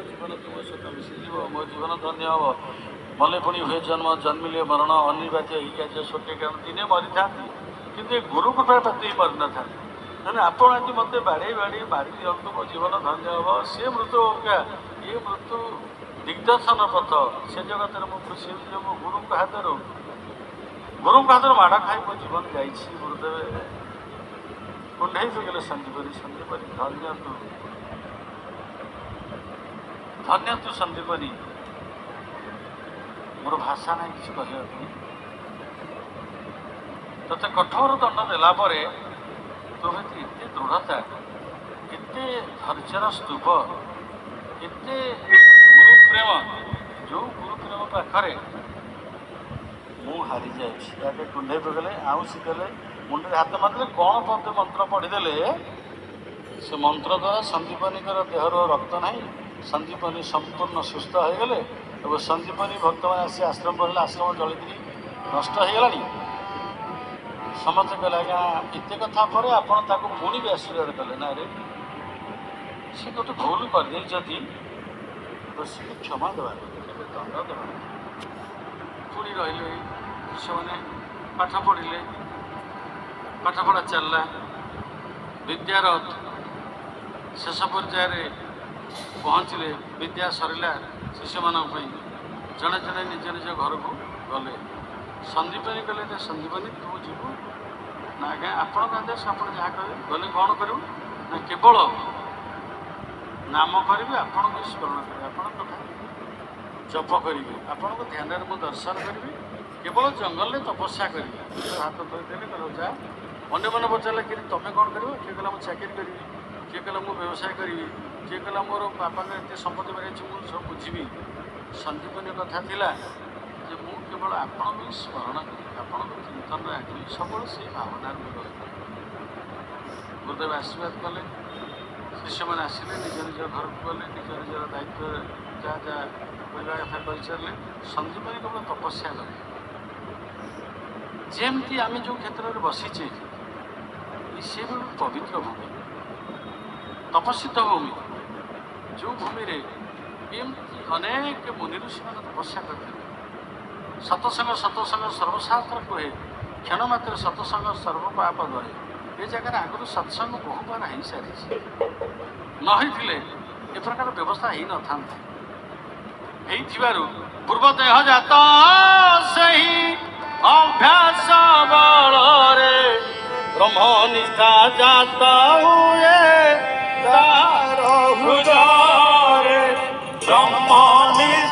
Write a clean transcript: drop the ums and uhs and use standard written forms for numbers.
जीवन तुम सहित मिशीज मो जीवन धन्य हम मले पुणी हुए जन्म जन्मिले मरण अनिर्वाच्य ही कार्य सत्य कारण दिने मरी था कि गुरु कृपा प्रति मरी न था तेना आपण आज मत बाड़े बाड़ी मारी दिंतु मो जीवन धन्य हम सी मृत्यु क्या ये मृत्यु दिग्दर्शन पथ से जगत में खुशी हो मो गुरु हाथ माड़ खाई मो जीवन जा गुरुदेव कुंडई गले संदीपरी संदीपरी धन्य तू संदीपनी मोर भाषा ना कि कहते तोते कठोर दंड देलापर तुम एत दृढ़ता एत धैर्यर स्तूप एत गुरुप्रेम जो गुरुप्रेम पाखे मु हारी जाए कुंडई पकड़े आउसी देले मुंडे हाथ मारिदे कौन पद मंत्र पढ़ीदे से मंत्र द्वारा संदीपनी देहर रक्त ना संदीपनी संपूर्ण सुस्थ हो गले और संदीपनी भक्त मैंने आसी आश्रम पढ़ले आश्रम जलिकी नष्ट हो गला समस्त कहले आज्ञा एत कथा पर आपड़ पुणी भी आशीर्वाद कले ना रे सी गोटे भूल करदे तो सी क्षमा देवार दंड देवार पुणी रही से पाठ पढ़िले पाठपढ़ा चलला विद्यार शेष पर्यायर पहुँचले विद्या सरला शिष्य मान जड़े जड़े निज निज घर को गले संदीपनी कहले संदीपनी तू जीवु ना आज्ञा आपण आदेश आप जहाँ कहे गले कौन करूँ ना केवल नाम करी आपण को स्मरण करें आपण कथा जप करी आपण को ध्यान में मुझे दर्शन करी केवल जंगल में तपस्या करी हाथ धोदेले कह जा अन्य मैंने पचारे कि तुम कौन कर किए कहला मुझे चाकरी करी किए कहला मुझे व्यवसाय करी किए कहला मोर बापा एत संपत्ति बारे मुझे सब बुझी संदीपनी कथा थिला जे मु केवल आपण भी स्मरण करी आपण चिंतन रखी सब से भावना गुरुदेव आशीर्वाद कले शिष्य मैंने आसिले निज निज घर को गले निज निजर दायित्व जहाँ जहाँ करवा कथा कर सारे संदीपनी केवल तपस्या कले जमती आम जो क्षेत्र में बसीचे से भी पवित्र भूमि तपस्वित भूमि जो भूमि रे अनेक मुनि ऋषि मान तपस्या करते सतसंग सर्वशास्त्र कहे क्षण मात्र सतसंग सर्वपाप दहे ये जगह आगुरी सत्संग बहु बार हो सारी नई ए प्रकार व्यवस्था ही न था पूर्व देह जात सही अभ्यास बल ब्रह्मनिष्ठा जाता हुए तार ब्रह्मनिष्ठा